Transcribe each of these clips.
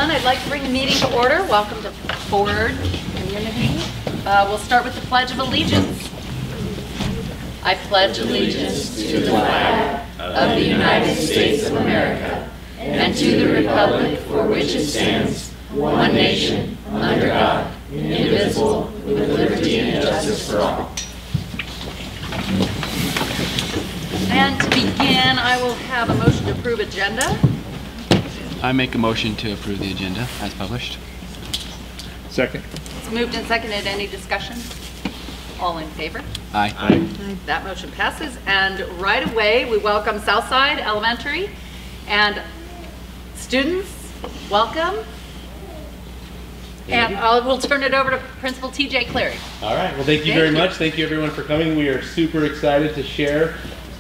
none, I'd like to bring the meeting to order. Welcome to Ford Community. We'll start with the Pledge of Allegiance. I pledge allegiance to the flag of the United States of America and to the republic for which it stands, one nation, under God, indivisible, with liberty and justice for all. And to begin, I will have a motion to approve agenda. I make a motion to approve the agenda as published. Second. It's moved and seconded. Any discussion? All in favor? Aye. Aye. That motion passes. And right away, we welcome Southside Elementary. And students, welcome. And we'll turn it over to Principal TJ Cleary. All right. Well, thank you very much. Thank you, everyone, for coming. We are super excited to share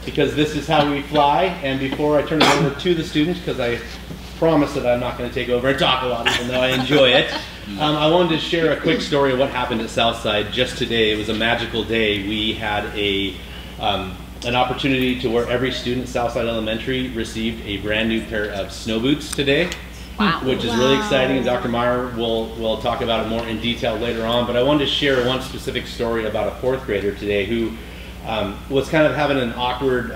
because this is how we fly. And before I turn it over to the students, because I promise that I'm not going to take over and talk a lot, even though I enjoy it, I wanted to share a quick story of what happened at Southside just today. It was a magical day. We had an opportunity to where every student at Southside Elementary received a brand new pair of snow boots today. Wow. Which is really exciting, and Dr. Meyer will talk about it more in detail later on. But I wanted to share one specific story about a fourth grader today who was kind of having an awkward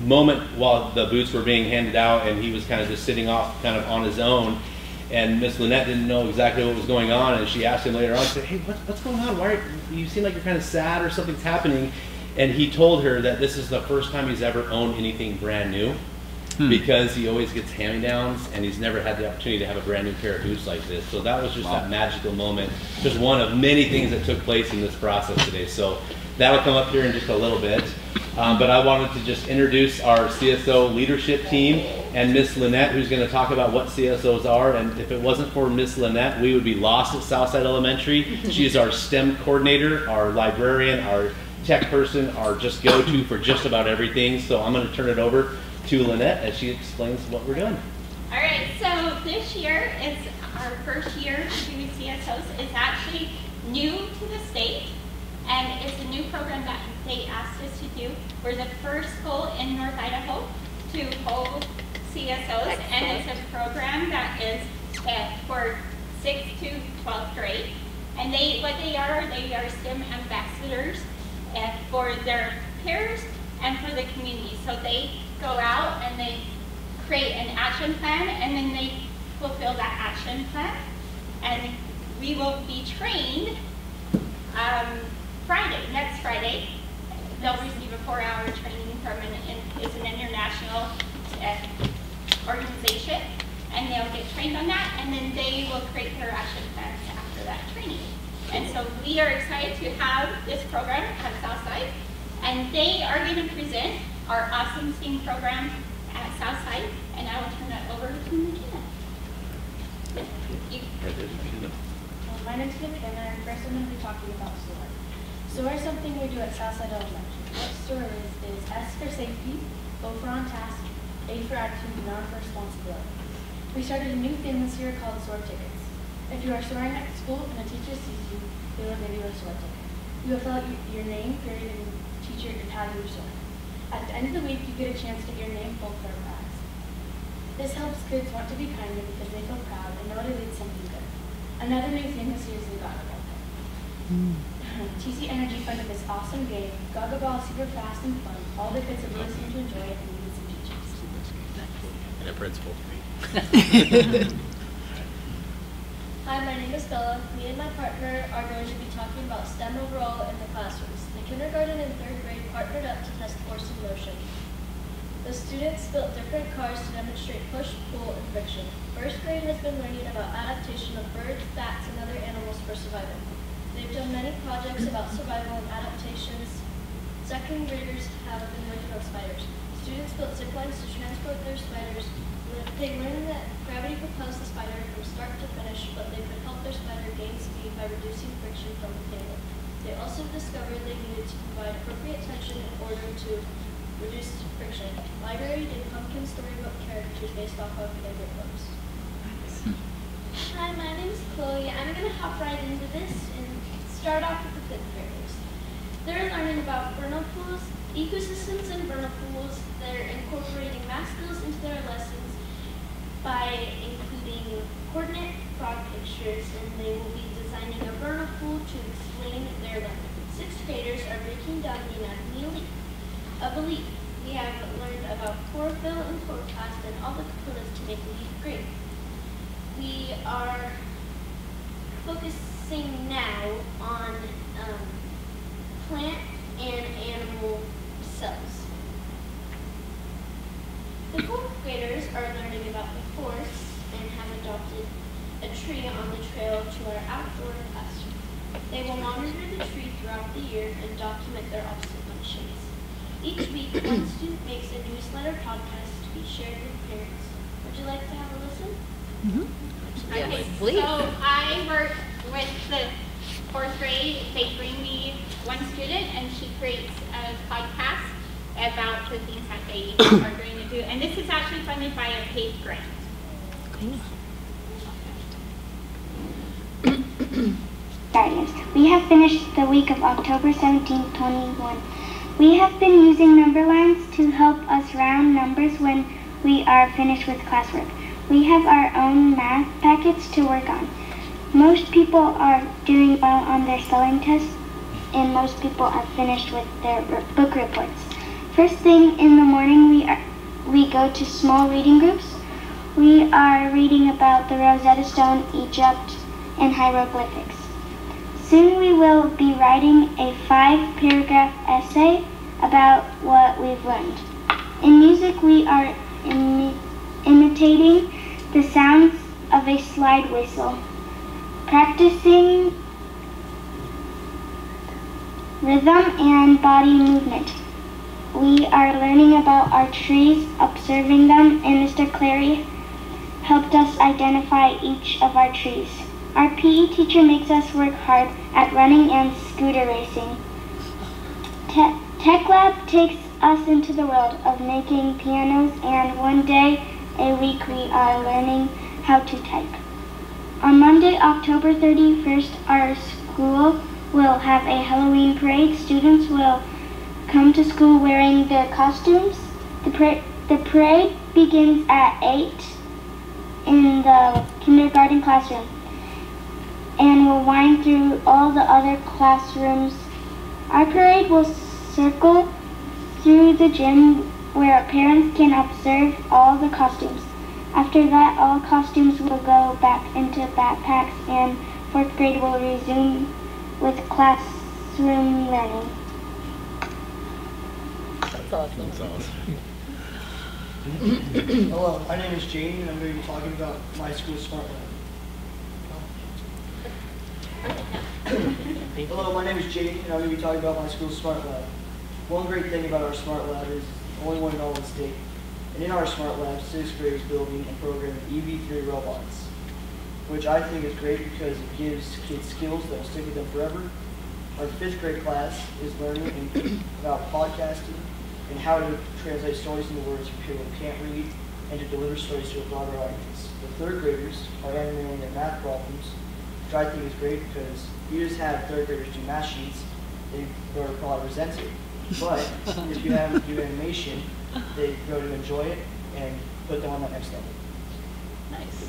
moment while the boots were being handed out, and he was kind of just sitting off kind of on his own. And Miss Lynette didn't know exactly what was going on, and she asked him later on, said, "Hey, what's going on? Why you seem like you're kind of sad or something's happening?" And he told her that this is the first time he's ever owned anything brand new. Because he always gets hand-me-downs, and he's never had the opportunity to have a brand new pair of boots like this. So that was just that magical moment, just one of many things that took place in this process today. So that'll come up here in just a little bit. But I wanted to just introduce our CSO leadership team and Miss Lynette, who's going to talk about what CSOs are. And if it wasn't for Miss Lynette, we would be lost at Southside Elementary. She is our STEM coordinator, our librarian, our tech person, our just go-to for just about everything. So I'm going to turn it over to Lynette as she explains what we're doing. All right, so this year is our first year to do CSOs. It's actually new to the state, and it's a new program that they asked us to do. We're the first school in North Idaho to hold CSOs. Excellent. And it's a program that is for 6th to 12th grade. And they are STEM ambassadors for their peers and for the community. So they go out and they create an action plan, and then they fulfill that action plan. And we will be trained next Friday. They'll receive a 4-hour training from it's an international organization, and they'll get trained on that, and then they will create their action plans after that training. And so we are excited to have this program at Southside, and they are going to present our awesome STEAM program at Southside, and I will turn it over to McKenna. My name is McKenna, and first I'm going to be talking about SOAR. SOAR is something we do at Southside Elementary. What SOAR is S for safety, O for on task, A for action, and R for responsibility. We started a new thing this year called SOAR tickets. If you are soaring at school and a teacher sees you, they will give you a SOAR ticket. You will fill out your name, period, and teacher your tag your SOAR. At the end of the week, you get a chance to get your name pulled for a prize. This helps kids want to be kinder because they feel proud and know they did something good. Another new thing this year is the Gaga Ball. TC Energy funded this awesome game. Gaga Ball is super fast and fun. All the kids have really seemed to enjoy it and needed some teachers. And a principal. Hi, my name is Bella. Me and my partner are going to be talking about STEM overall in the classrooms. The kindergarten and 3rd grade partnered up to test force and motion. The students built different cars to demonstrate push, pull, and friction. 1st grade has been learning about adaptation of birds, bats, and other animals for survival. They've done many projects about survival and adaptations. 2nd graders have been working on spiders. Students built zip lines to transport their spiders. They learned that gravity propels the spider from start to finish, but they could help their spider gain speed by reducing friction from the payload. They also discovered they needed to provide appropriate tension in order to reduce friction. Library did pumpkin storybook characters based off of favorite books. Hi, my name is Chloe. I'm going to hop right into this and start off with the 5th graders. They're learning about vernal pools, ecosystems, and vernal pools. They're incorporating math skills into their lessons by including coordinate frog pictures, and they will be designing a vernal pool to explain their learning. Sixth graders are breaking down the anatomy of a leaf. We have learned about chlorophyll and chloroplast and all the components to make a leaf green. We are focusing now on plant and animal cells. The fourth graders are learning about the forest and have adopted a tree on the trail to our outdoor classroom. They will monitor the tree throughout the year and document their observations. Each week, one student makes a newsletter podcast to be shared with parents. Would you like to have a listen? Okay, please. so I work with the fourth grade. They bring me one student and she creates a podcast about the things that they are going to do. And this is actually funded by a paid grant. Guardians. We have finished the week of October 17, 21. We have been using number lines to help us round numbers when we are finished with classwork. We have our own math packets to work on. Most people are doing well on their spelling tests, and most people are finished with their book reports. First thing in the morning, we go to small reading groups. We are reading about the Rosetta Stone, Egypt, and hieroglyphics. Soon we will be writing a 5-paragraph essay about what we've learned. In music, we are imitating the sounds of a slide whistle, practicing rhythm and body movement. We are learning about our trees, observing them, and Mr. Clary helped us identify each of our trees. Our PE teacher makes us work hard at running and scooter racing. Tech Lab takes us into the world of making pianos, and one day a week we are learning how to type. On Monday, October 31st, our school will have a Halloween parade. Students will come to school wearing their costumes. The parade begins at 8 in the kindergarten classroom and will wind through all the other classrooms. Our parade will circle through the gym where parents can observe all the costumes. After that, all costumes will go back into backpacks and fourth grade will resume with classroom learning. That's awesome. Hello, my name is Jaden and I'm going to be talking about my school Smart Lab. Hello, my name is Jaden and I'm going to be talking about my school Smart Lab. One great thing about our Smart Lab is it's the only one in all the state. And in our Smart Lab, 6th grade is building and programming EV3 robots, which I think is great because it gives kids skills that will stick with them forever. Our 5th grade class is learning about podcasting and how to translate stories into words for people who can't read and to deliver stories to a broader audience. The 3rd graders are animating their math problems, which I think is great because if you just have 3rd graders do math sheets, they would probably resent it. But if you have them do animation, they go to enjoy it and put them on that next level. Nice.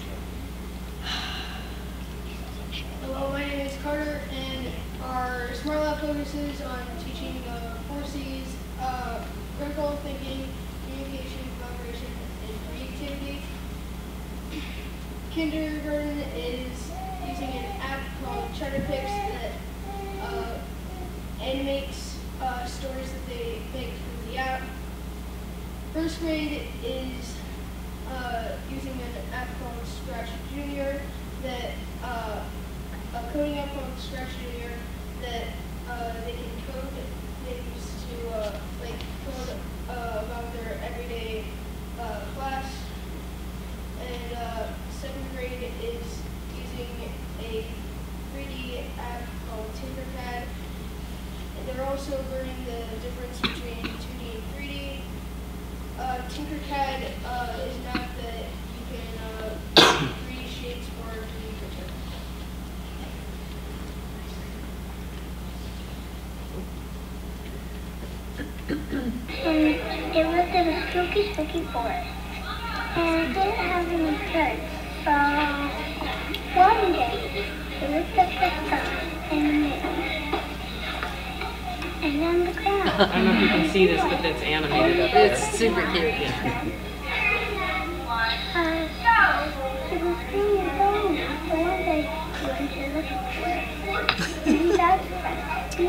Hello, my name is Carter, and our Smart Lab focuses on teaching the 4 C's, critical thinking, communication, collaboration, and creativity. Kindergarten is using an app called ChatterPix that animates stories that they make through the app. 1st grade is using an app called Scratch Junior that a coding app called Scratch Junior that they can code. They use to code about their everyday class. And 7th grade is using a 3D app called Tinkercad. And they're also learning the difference between 2D and 3D. Tinkercad is an app that you can 3D shapes for 3D printer. It was in a spooky, spooky forest. and didn't have any shirts. So one day, they looked up the sky and the moon, and then the ground. I don't know if you can see this, but it's animated up there. It's super cute. It was really lonely, so one day we went to look for it. And that's me.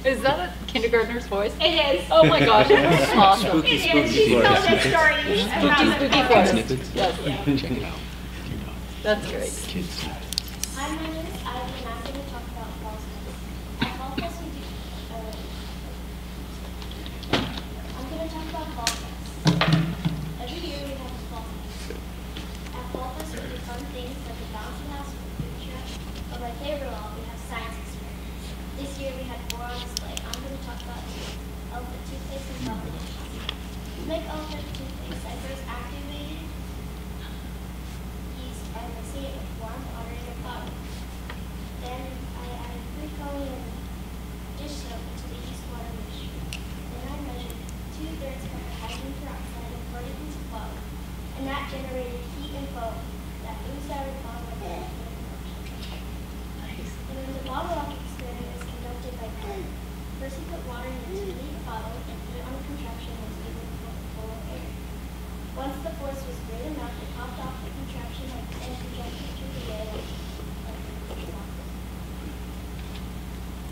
Is that a kindergartner's voice? It is. Oh my gosh, it's awesome. It is. She told us stories about Spooky the voice. Snippets? Yes, Check it out. that's great. Kids snippets. Hi, my name is Ivy, and I'm going to talk about Fall Fest. At Fall Fest, we do, I'm going to talk about Fall Fest. Every year we have a Fall Fest. At Fall Fest, we do fun things like a bouncy house or a food truck, but my favorite of all, we have science experiments. This year we had 4 on display. I'm going to talk about elephant toothpaste and elephant dishes. To make elephant toothpaste, I first activated yeast by mixing it with warm water in a bottle. Then I added food coloring and dish soap into the yeast water mixture. Then I measured 2/3 cup of hydrogen peroxide and poured it into the bottle. And that generated heat and foam that oozed out of the bottle of the And then the bottle rock experiment is conducted by Glenn. First, he put water in a 2-liter bottle and put it on a contraption that was given full of air. Once the force was great enough, it popped off the contraption and projected through the air like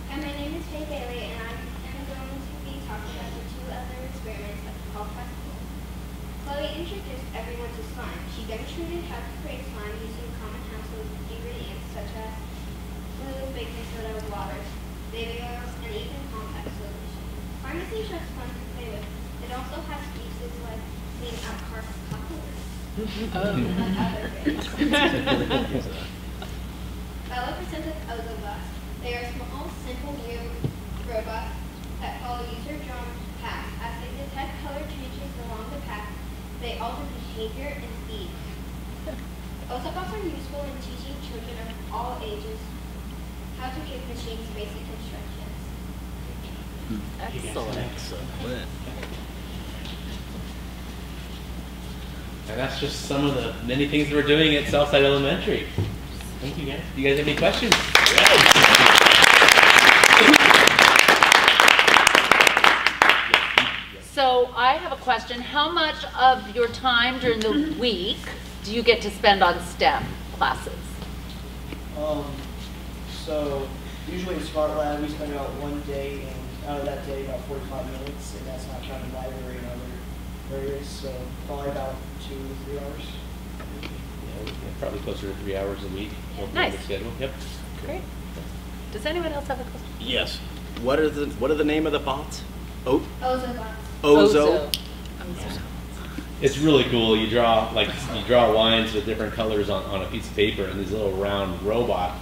Hi, my name is Faye Bailey, and I'm going to be talking about the 2 other experiments at the Fall Festival. Chloe introduced everyone to slime. She demonstrated how to create slime using common household ingredients such as glue, baking soda, water, baby oils, and even compact solution. Slime isn't just fun to play with. It also has uses like cleaning out car couplers. Bella presented Ozone Blast. They are small, simple new robots that follow user-drawn paths. As they detect color changes along the path, they alter behavior and speed. Ozobots are useful in teaching children of all ages how to give machines basic instructions. Excellent. And that's just some of the many things we're doing at Southside Elementary. Thank you guys. Do you guys have any questions? So I have a question. How much of your time during the week do you get to spend on STEM classes? So usually in Smart Lab we spend about 1 day, and out of that day about 45 minutes, and that's not counting library and other areas. So probably about 2 to 3 hours. Yeah, probably closer to 3 hours a week. Nice. The schedule. Yep. Great. Does anyone else have a question? Yes. What are the name of the bots? Ozobots. Ozo. It's really cool. You draw lines with different colors on a piece of paper, and these little round robot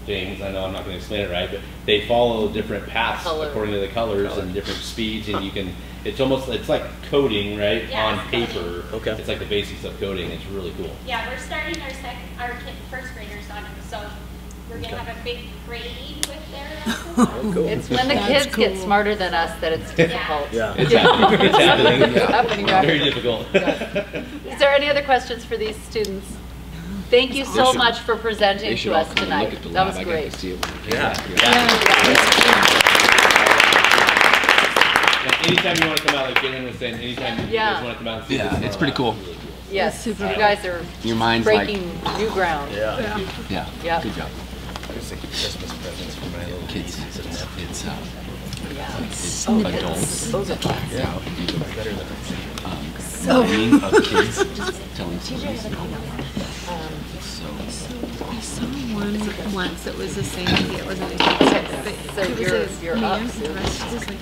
things. I know I'm not going to explain it right, but they follow different paths according to the colors and different speeds, and you can. It's like coding, right, Yeah, on it's paper. Okay. It's like the basics of coding. It's really cool. Yeah, we're starting our first graders on it, so we're gonna have a big grade with their. It's when the kids get smarter than us that it's difficult. Yeah. It's happening. It's happening. It's happening Very rapidly. difficult. Is there any other questions for these students? Thank you so much for They presenting should to all us come and tonight. look at the That lab. was I got great. to see it. Anytime you want to come out, like Jalen was saying, anytime you Yeah. guys want to come out and see Yeah, this it's pretty cool. Yes, you guys are Your mind's like, breaking new ground. Yeah. yeah, Yeah. good job. Christmas presents for my little Kids, it's Yeah. it's adults. Those are class. Yeah, meeting of kids, telling stories. I saw one once that was the same idea. It wasn't a kid, but So it was you're a up, man Sue. dressed as like a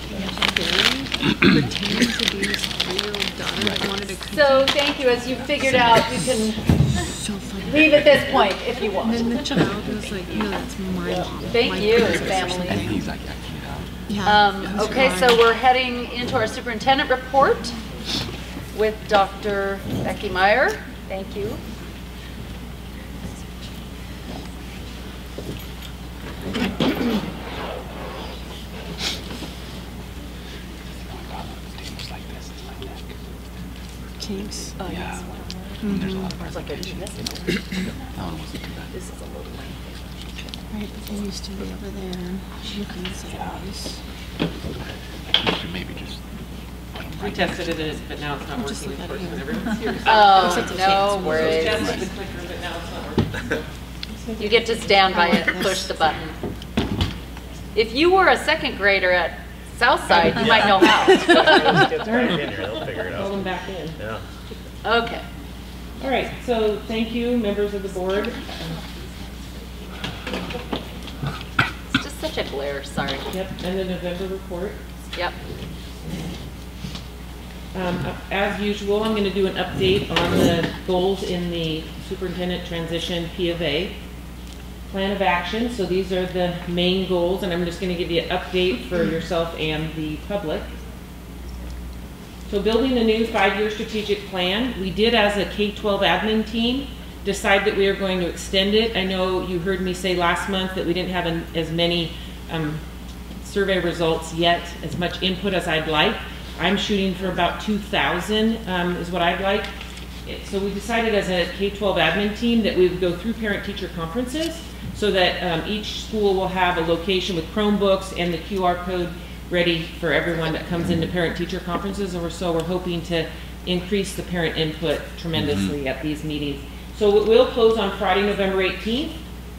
fairy, pretending to be his 3-year-old daughter that wanted to come. So thank you. As you figured out, you can So funny. leave at this point if you want. And then the child was like, "No, that's my mom." Thank my you, princess," or family. And something. he's like acting it out. Yeah. it was Okay, fun. so we're heading into our superintendent report with Dr. Becky Meyer. Thank you. Kinks. Oh, Yeah. yes. There's a lot of presentation. That one wasn't too bad. This is a little lengthy. Right, but they used to be over there. You can say this. You should maybe just put them We right next tested to it, but now it's not Just working, look of at course, here. when everyone's here. Oh, no worries. Tested the clicker, but now it's not working. You get to stand by it and push the button. If you were a second grader at Southside, you might know how. Get right in here, they'll figure it Pull out. them back in. Yeah. Okay. All right, so thank you, members of the board. It's just such a glare, sorry. Yep, and the November report. Yep. As usual, I'm going to do an update on the goals in the superintendent transition P of A plan of action. So these are the main goals, and I'm just going to give you an update for yourself and the public. So building a new 5-year strategic plan, we did as a K-12 admin team decide that we are going to extend it. I know you heard me say last month that we didn't have as many survey results yet, as much input as I'd like. I'm shooting for about 2,000 is what I'd like. So we decided as a K-12 admin team that we would go through parent-teacher conferences so that each school will have a location with Chromebooks and the QR code ready for everyone that comes into parent-teacher conferences. And so we're hoping to increase the parent input tremendously at these meetings. So it will close on Friday, November 18th.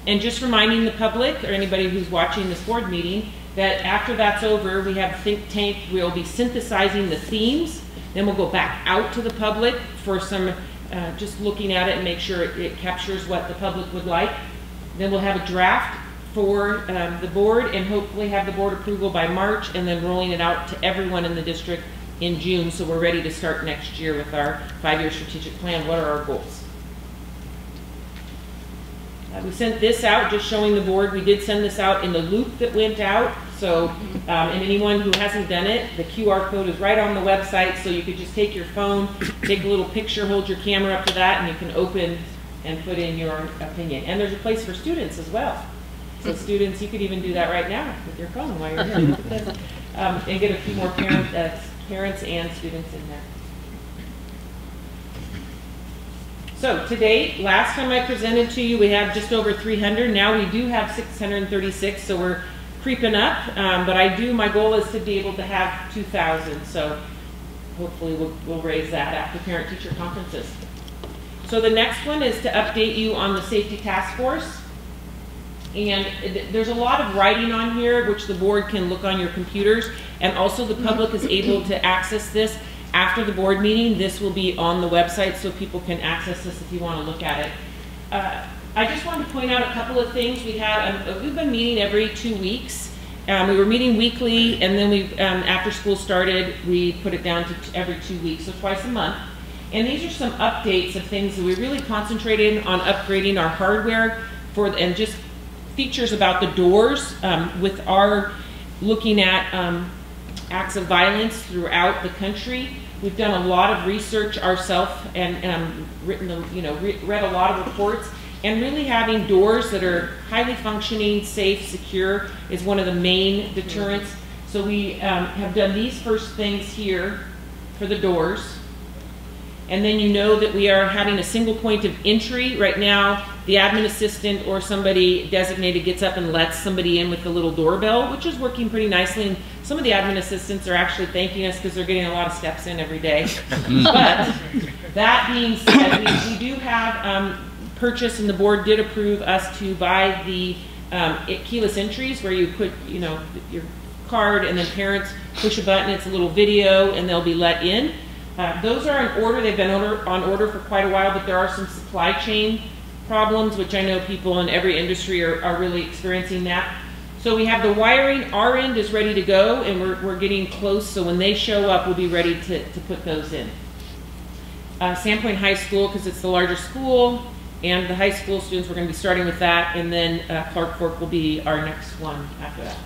And just reminding the public or anybody who's watching this board meeting that after that's over, we have Think Tank. We'll be synthesizing the themes. Then we'll go back out to the public for some, just looking at it and make sure it captures what the public would like. Then we'll have a draft for the board and hopefully have the board approval by March and then rolling it out to everyone in the district in June. So we're ready to start next year with our 5-year strategic plan. What are our goals? We sent this out just showing the board. We did send this out in the loop that went out. So, and anyone who hasn't done it, the QR code is right on the website. So you could just take your phone, take a little picture, hold your camera up to that, and you can open and put in your opinion. And there's a place for students as well. So students, you could even do that right now with your phone while you're here. And get a few more parents and students in there. So today, last time I presented to you, we have just over 300. Now we do have 636, so we're creeping up. But my goal is to be able to have 2,000. So hopefully we'll raise that after parent-teacher conferences. So the next one is to update you on the safety task force. And there's a lot of writing on here, which the board can look on your computers. And also the public is able to access this after the board meeting. This will be on the website so people can access this if you want to look at it. I just wanted to point out a couple of things. We've been meeting every 2 weeks. We were meeting weekly, and then after school started, we put it down to every 2 weeks, so twice a month. And these are some updates of things that we really concentrated on upgrading our hardware and just features about the doors with our looking at acts of violence throughout the country. We've done a lot of research ourselves and read a lot of reports. And really having doors that are highly functioning, safe, secure is one of the main deterrents. So we have done these first things here for the doors. And then you know that we are having a single point of entry. Right now, the admin assistant or somebody designated gets up and lets somebody in with the little doorbell, which is working pretty nicely. And some of the admin assistants are actually thanking us because they're getting a lot of steps in every day. But that being said, we do have purchase, and the board did approve us to buy the keyless entries where you put your card and then parents push a button. It's a little video and they'll be let in. Those are in order. They've been on order for quite a while, but there are some supply chain problems, which I know people in every industry are really experiencing that. So we have the wiring. Our end is ready to go, and we're getting close. So when they show up, we'll be ready to put those in. Sandpoint High School, because it's the largest school, and the high school students, we're going to be starting with that, and then Clark Fork will be our next one after that.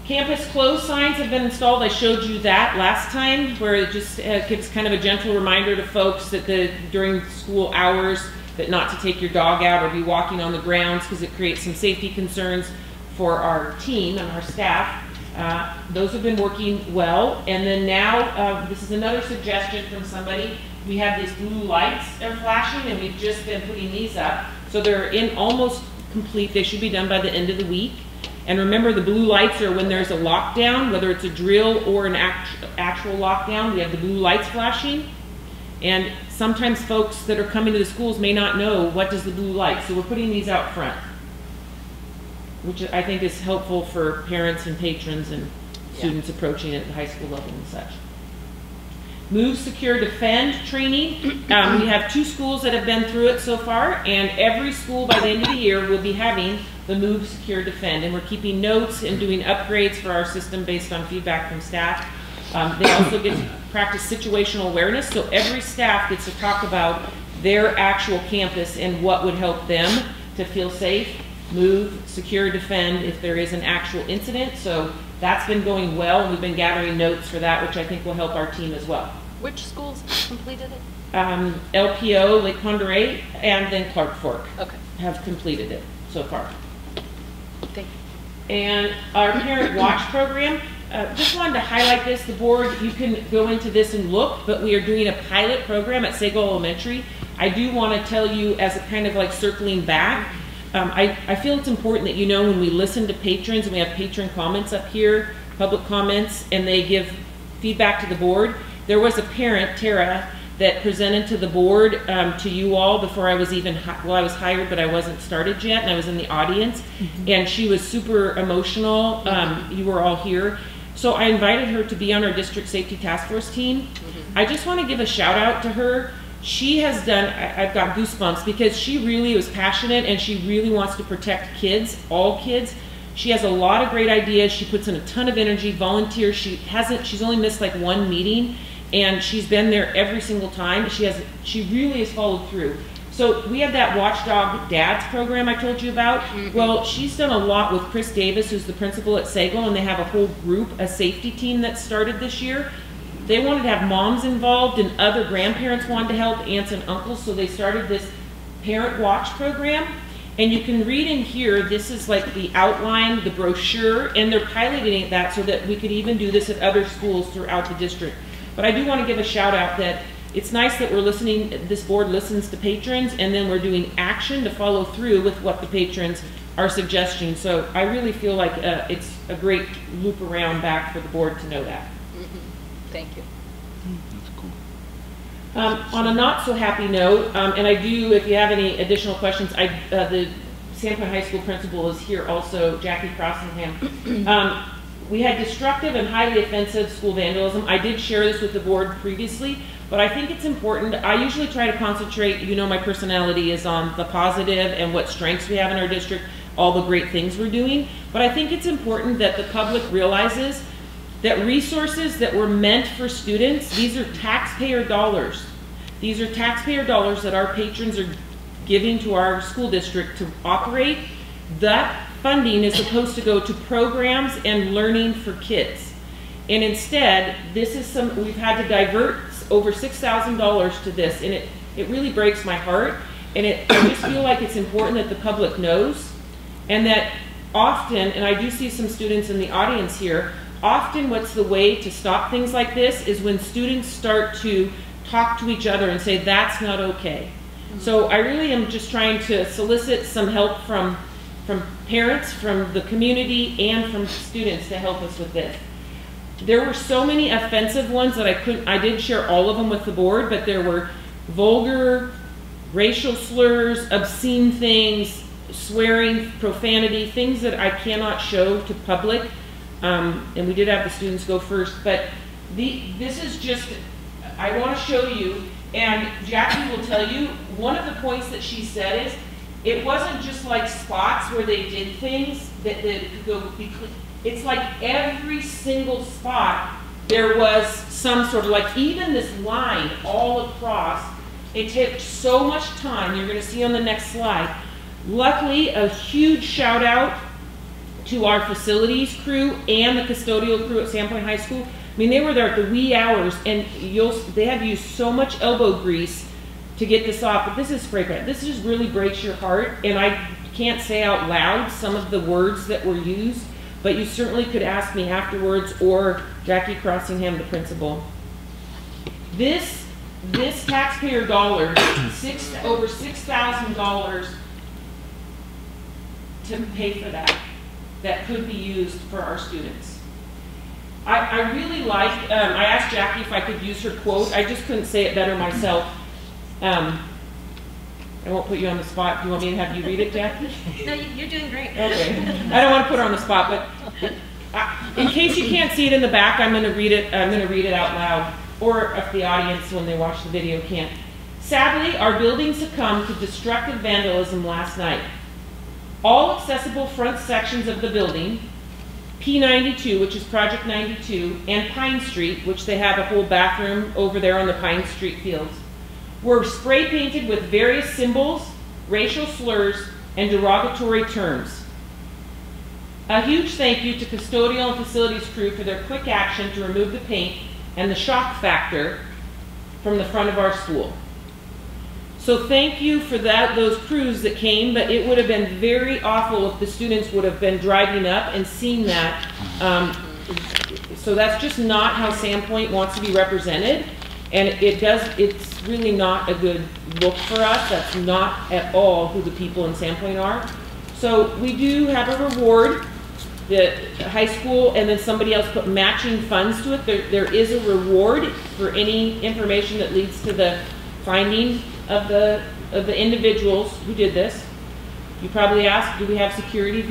Campus close signs have been installed. I showed you that last time, where it just gives kind of a gentle reminder to folks that during school hours that not to take your dog out or be walking on the grounds because it creates some safety concerns for our team and our staff. Those have been working well. And then now, this is another suggestion from somebody. We have these blue lights are flashing, and we've just been putting these up. So they're in almost complete. They should be done by the end of the week. And remember, the blue lights are when there's a lockdown, whether it's a drill or an actual lockdown, we have the blue lights flashing. And sometimes folks that are coming to the schools may not know what does the blue light. So we're putting these out front, which I think is helpful for parents and patrons and students approaching at the high school level and such. Move, Secure, Defend training. We have 2 schools that have been through it so far, and every school by the end of the year will be having the Move, Secure, Defend. And we're keeping notes and doing upgrades for our system based on feedback from staff. They also get to practice situational awareness, so every staff gets to talk about their actual campus and what would help them to feel safe, move, secure, defend if there is an actual incident. So that's been going well, and we've been gathering notes for that, which I think will help our team as well. Which schools completed it? LPO, Lake Pend Oreille, and then Clark Fork have completed it so far. Thank you. And our Parent Watch program, just wanted to highlight this. The board, you can go into this and look, but we are doing a pilot program at Sago Elementary. I do want to tell you, as a kind of like circling back, I feel it's important that you know when we listen to patrons, and we have patron comments up here, public comments, and they give feedback to the board. There was a parent, Tara, that presented to the board, to you all before I was even, well, I was hired, but I wasn't started yet, and I was in the audience, and she was super emotional. You were all here. So I invited her to be on our district safety task force team. I just want to give a shout out to her. She has done, I've got goosebumps, because she really was passionate, and she really wants to protect kids, all kids. She has a lot of great ideas. She puts in a ton of energy, volunteers. She's only missed like 1 meeting, and she's been there every single time. She really has followed through. So we have that Watchdog Dads program I told you about. Well, she's done a lot with Chris Davis, who's the principal at Sago, and they have a whole group, a safety team that started this year. They wanted to have moms involved, and other grandparents wanted to help, aunts and uncles, so they started this Parent Watch program. And you can read in here, this is like the outline, the brochure, and they're piloting that so that we could even do this at other schools throughout the district. But I do want to give a shout out that it's nice that we're listening, this board listens to patrons, and then we're doing action to follow through with what the patrons are suggesting. So I really feel like it's a great loop around back for the board to know that. Thank you. That's cool. On a not so happy note, and I do, if you have any additional questions, the Sandpoint High School principal is here also, Jackie Crossingham. We had destructive and highly offensive school vandalism. I did share this with the board previously, but I think it's important. I usually try to concentrate, you know, my personality is on the positive and what strengths we have in our district, all the great things we're doing. But I think it's important that the public realizes that resources that were meant for students, these are taxpayer dollars. These are taxpayer dollars that our patrons are giving to our school district to operate. That funding is supposed to go to programs and learning for kids. And instead, this is we've had to divert over $6,000 to this, and it really breaks my heart. And I just feel like it's important that the public knows, and that often, and I do see some students in the audience here, often what's the way to stop things like this is when students start to talk to each other and say, that's not okay. So I really am just trying to solicit some help from parents, from the community, and from students to help us with this. There were so many offensive ones that I did share all of them with the board, but there were vulgar, racial slurs, obscene things, swearing, profanity, things that I cannot show to public. And we did have the students go first, but this is just, I want to show you, and Jackie will tell you, one of the points that she said is, it wasn't just like spots where they did things that could go be clean. It's like every single spot there was some sort of, like even this line all across, it took so much time. You're going to see on the next slide. Luckily, a huge shout out to our facilities crew and the custodial crew at Sandpoint High School. I mean, they were there at the wee hours, and they had used so much elbow grease to get this off, but this is fragrant. This just really breaks your heart, and I can't say out loud some of the words that were used, but you certainly could ask me afterwards, or Jackie Crossingham, the principal. This taxpayer dollar, over $6,000 to pay for that could be used for our students. I really like, I asked Jackie if I could use her quote. I just couldn't say it better myself. I won't put you on the spot. Do you want me to have you read it, Jackie? No, you're doing great. Okay. I don't want to put her on the spot, but in case you can't see it in the back, I'm going to read it. I'm going to read it out loud, or if the audience, when they watch the video, can't. Sadly, our building succumbed to destructive vandalism last night. All accessible front sections of the building, P92, which is Project 92, and Pine Street, which they have a whole bathroom over there on the Pine Street fields, were spray painted with various symbols, racial slurs, and derogatory terms. A huge thank you to custodial and facilities crew for their quick action to remove the paint and the shock factor from the front of our school. So thank you for those crews that came, but it would have been very awful if the students would have been driving up and seen that. So that's just not how Sandpoint wants to be represented. And it's really not a good look for us. That's not at all who the people in Sandpoint are. So we do have a reward. The high school and then somebody else put matching funds to it. There is a reward for any information that leads to the finding of the individuals who did this. You probably asked, do we have security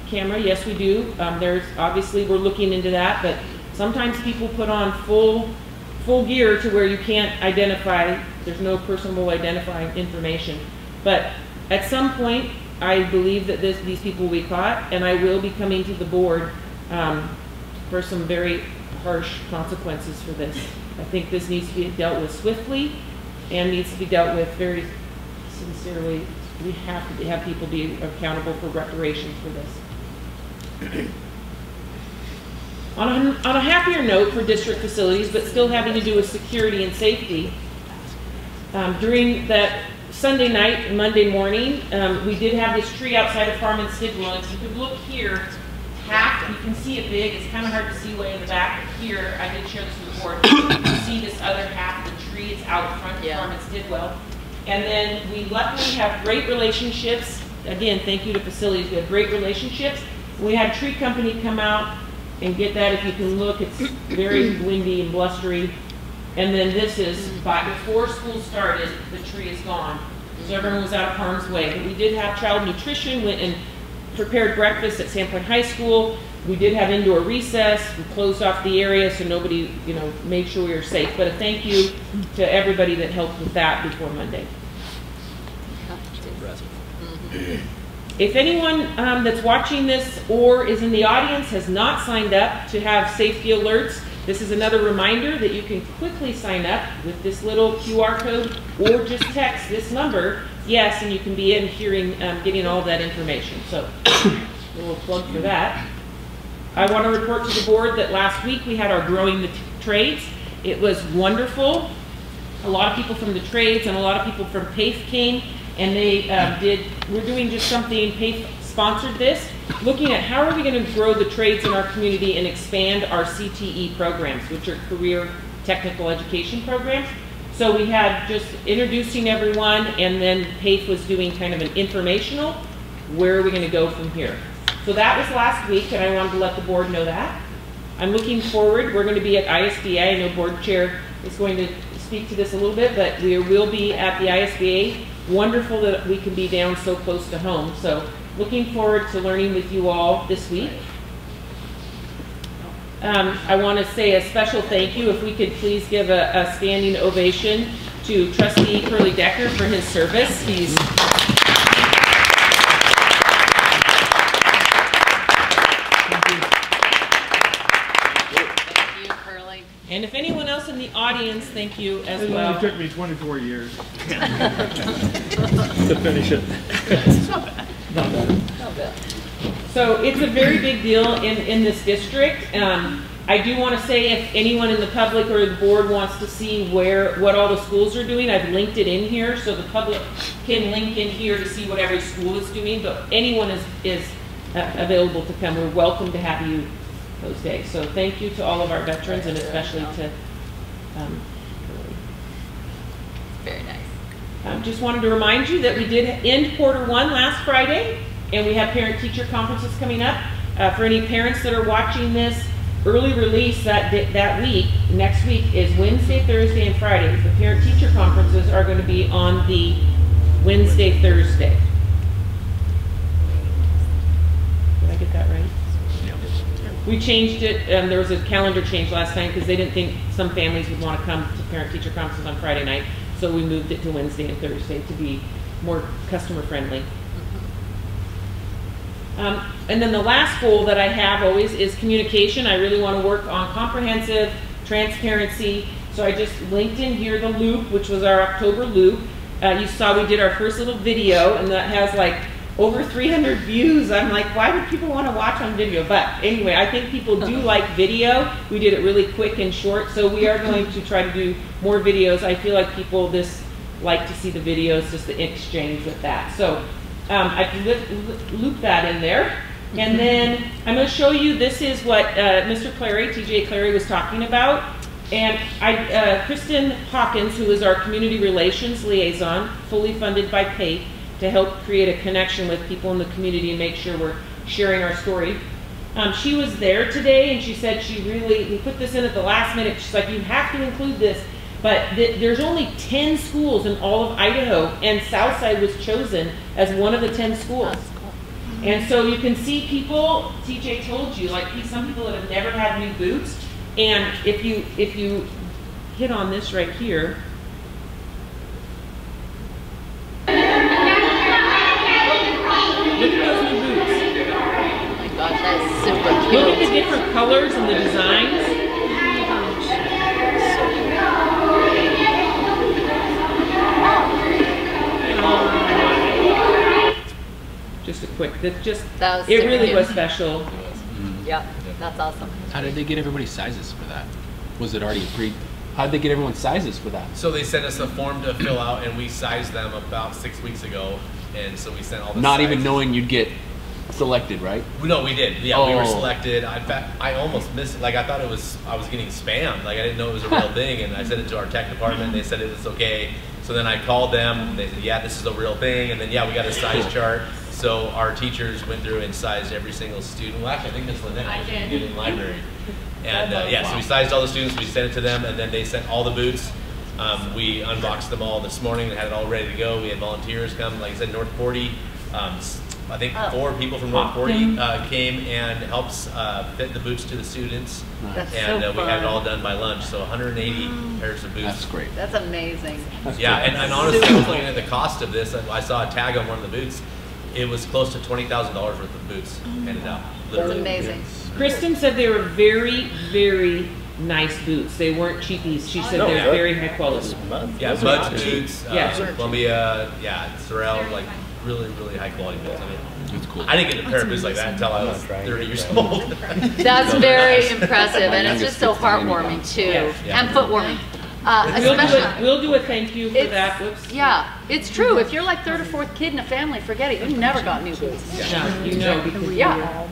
camera? Yes, we do. There's obviously, we're looking into that, but sometimes people put on full gear to where you can't identify, there's no personable identifying information. But at some point, I believe that these people will be caught, and I will be coming to the board for some very harsh consequences for this. I think this needs to be dealt with swiftly and needs to be dealt with very sincerely. We have to have people be accountable for reparations for this. On a happier note for district facilities, but still having to do with security and safety, during that Sunday night and Monday morning, we did have this tree outside of Farm and Stidwell. If you could look here, half, you can see it big. It's kind of hard to see way in the back. But here, I did share this report. You can see this other half of the tree. It's out front of Farm and Stidwell. And then we luckily have great relationships. Again, thank you to facilities. We have great relationships. We had Tree Company come out and get that. If you can look, it's very windy and blustery. And then this is, before school started, the tree is gone. So everyone was out of harm's way. But we did have child nutrition, went and prepared breakfast at Sandpoint High School. We did have indoor recess. We closed off the area so nobody, made sure we were safe. But a thank you to everybody that helped with that before Monday. If anyone that's watching this or is in the audience has not signed up to have safety alerts, this is another reminder that you can quickly sign up with this little QR code or just text this number, yes, and you can be in hearing, getting all that information. So a little plug for that. I want to report to the board that last week we had our Growing the Trades. It was wonderful. A lot of people from the trades and a lot of people from PAIF came, and they we're doing just something, PAIF sponsored this, looking at how are we going to grow the trades in our community and expand our CTE programs, which are career technical education programs. So we had just introducing everyone, and then PAIF was doing kind of an informational, where are we going to go from here? So that was last week, and I wanted to let the board know that. I'm looking forward. We're going to be at ISBA. I know board chair is going to speak to this a little bit, but we will be at the ISBA. Wonderful that we can be down so close to home. So looking forward to learning with you all this week. I want to say a special thank you. If we could please give a standing ovation to Trustee Curly Decker for his service. He's And if anyone else in the audience, thank you as well. It took me 24 years to finish it. It's not bad. Not bad. Not bad. So it's a very big deal in this district. I do want to say if anyone in the public or the board wants to see what all the schools are doing, I've linked it in here so the public can link in here to see what every school is doing. But anyone is available to come. We're welcome to have you those days. So thank you to all of our veterans and especially to Very nice. just wanted to remind you that we did end quarter one last Friday, and we have parent-teacher conferences coming up. For any parents that are watching this, early release that week, next week, is Wednesday, Thursday, and Friday. The parent-teacher conferences are going to be on the Wednesday, Thursday. Did I get that right? We changed it, there was a calendar change last time because they didn't think some families would want to come to parent-teacher conferences on Friday night, so we moved it to Wednesday and Thursday to be more customer-friendly. And then the last goal that I have always is communication. I really want to work on comprehensive transparency. So I just linked in here the loop, which was our October loop. You saw we did our first little video, and that has like over 300 views. I'm like, why would people want to watch on video? But anyway, I think people do like video. We did it really quick and short, so we are going to try to do more videos. I feel like people like to see the videos, just the exchange with that. So I can loop that in there. And then I'm going to show you, this is what Mr. Clary, TJ Clary, was talking about. And Kristen Hawkins, who is our community relations liaison, fully funded by PATE, to help create a connection with people in the community and make sure we're sharing our story. She was there today, and she said we put this in at the last minute. She's like, you have to include this. But there's only 10 schools in all of Idaho, and Southside was chosen as one of the 10 schools. And so you can see people, TJ told you, like some people that have never had new boots, and if you hit on this right here, look at those new boots. Oh my gosh, that is super cute. Look at the different colors and the designs. Just a quick, it really was special. Yeah, that's awesome. How did they get everybody's sizes for that? Was it already how did they get everyone's sizes for that? So they sent us a form to fill out, and we sized them about 6 weeks ago, and so we sent all the Not sizes. even knowing you'd get selected, right? No, we did. Yeah, we were selected. In fact, I almost missed it. Like, I thought I was getting spammed. Like, I didn't know it was a real thing, and I sent it to our tech department. They said it was okay. So then I called them, and they said, yeah, this is a real thing. And then, yeah, we got a size chart. So our teachers went through and sized every single student. Well, actually, I think Ms. Lynette did in library. And yeah, so we sized all the students, we sent it to them, and then they sent all the boots. We unboxed them all this morning and had it all ready to go. We had volunteers come, like I said, North 40. I think 4 people from North 40 came and helped fit the boots to the students. That's and so we had it all done by lunch, so 180 pairs of boots. That's great. That's amazing. Yeah, and honestly, I was looking at the cost of this. I saw a tag on one of the boots. It was close to $20,000 worth of boots handed out. Literally. That's amazing. Kristen said they were very, very nice boots. They weren't cheapies. She said they're very high quality. Yeah, Bud's boots, Yeah. Columbia, Sorrel, like really, really high quality boots. I mean, That's cool. I didn't get a pair of boots like that until I was 30 years old. That's very impressive, and it's just so heartwarming too, and foot warming. We'll do a thank you for that. Whoops. Yeah, it's true. If you're like 3rd or 4th kid in a family, forget it. You never got new boots. Yeah, you know. Because Yeah.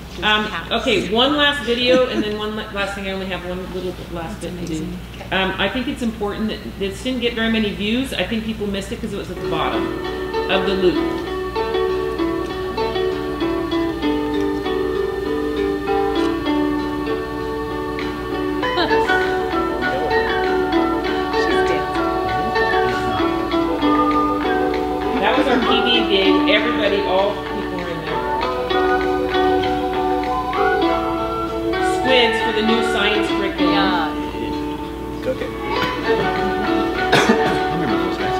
Okay, one last video, and then one last thing. I only have one little last bit to do. I think it's important that this didn't get very many views. I think people missed it because it was at the bottom of the loop. That was our PB day. Everybody, all people were in there. Squids for the new science curriculum. Yeah. Cook it. I remember those guys.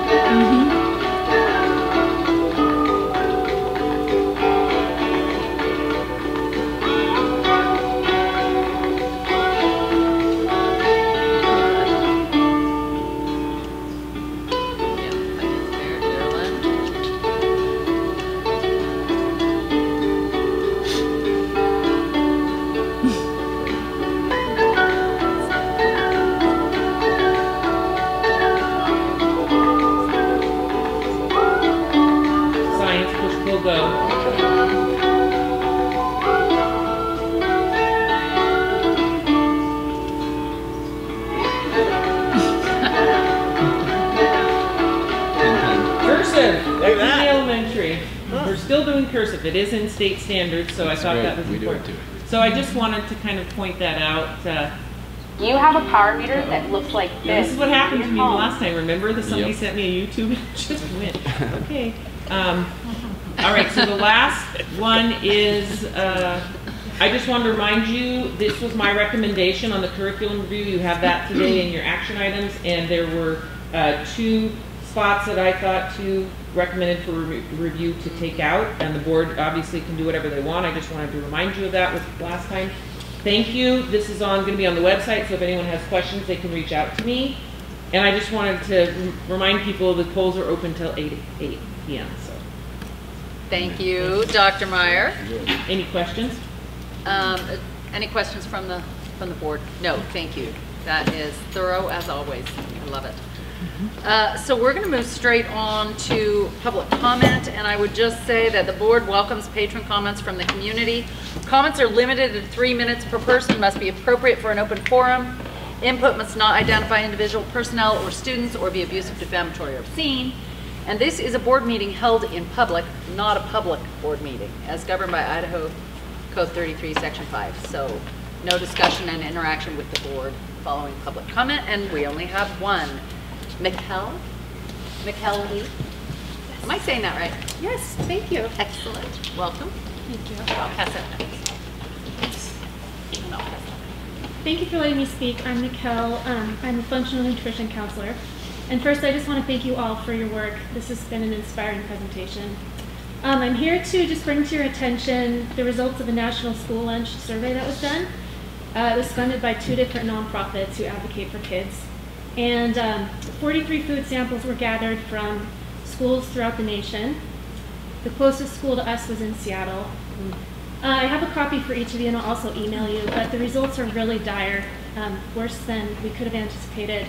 We're still doing cursive. It is in state standards, so I thought great. that was We do it important. too. So I just wanted to kind of point that out. You have a power meter that looks like This is what happened to me the Home. last time. Remember that somebody Yep. sent me a YouTube and it just went. Okay. All right, so the last one is, I just wanted to remind you, this was my recommendation on the curriculum review. You have that today in your action items, and there were 2 spots that I thought to recommended for review to take out, and the board obviously can do whatever they want. I just wanted to remind you of that with last time. Thank you. This is going to be on the website, so if anyone has questions, they can reach out to me. And I just wanted to remind people the polls are open till 8 p.m. So. Thank you, Dr. Meyer. Any questions? Any questions from the board? No, thank you. That is thorough as always. I love it. So we're going to move straight on to public comment, and I would just say that the board welcomes patron comments from the community. Comments are limited to 3 minutes per person, must be appropriate for an open forum. Input must not identify individual personnel or students or be abusive, defamatory, or obscene. And this is a board meeting held in public, not a public board meeting, as governed by Idaho Code 33, Section 5. So no discussion and interaction with the board following public comment, and we only have one. Mikkel Lee. Am I saying that right? Yes, thank you. Excellent. Welcome. Thank you. I'll pass that next. And I'll pass that. Thank you for letting me speak. I'm Mikkel. I'm a functional nutrition counselor. And first, I just want to thank you all for your work. This has been an inspiring presentation. I'm here to just bring to your attention the results of a national school lunch survey that was done. It was funded by 2 different nonprofits who advocate for kids. And 43 food samples were gathered from schools throughout the nation. The closest school to us was in Seattle. I have a copy for each of you, and I'll also email you, but the results are really dire, worse than we could have anticipated.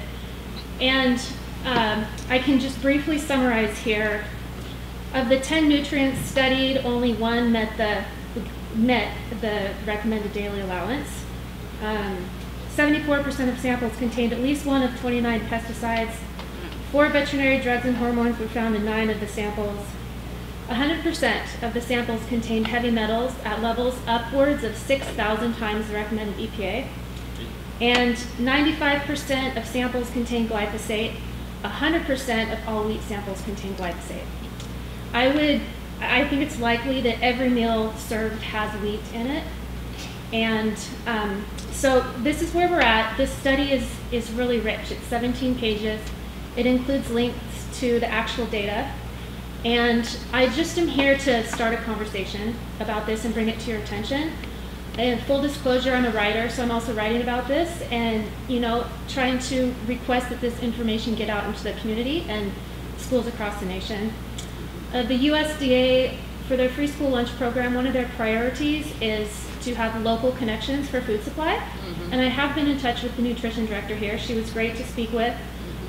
And I can just briefly summarize here. Of the 10 nutrients studied, only 1 met the recommended daily allowance. 74% of samples contained at least 1 of 29 pesticides. 4 veterinary drugs and hormones were found in 9 of the samples. 100% of the samples contained heavy metals at levels upwards of 6,000 times the recommended EPA. And 95% of samples contained glyphosate. 100% of all wheat samples contain glyphosate. I think it's likely that every meal served has wheat in it. And so this is where we're at. This study is really rich. It's 17 pages. It includes links to the actual data. And I just am here to start a conversation about this and bring it to your attention. And full disclosure, I'm a writer, so I'm also writing about this and, trying to request that this information get out into the community and schools across the nation. The USDA, for their free school lunch program, one of their priorities is to have local connections for food supply. And I have been in touch with the nutrition director here. She was great to speak with.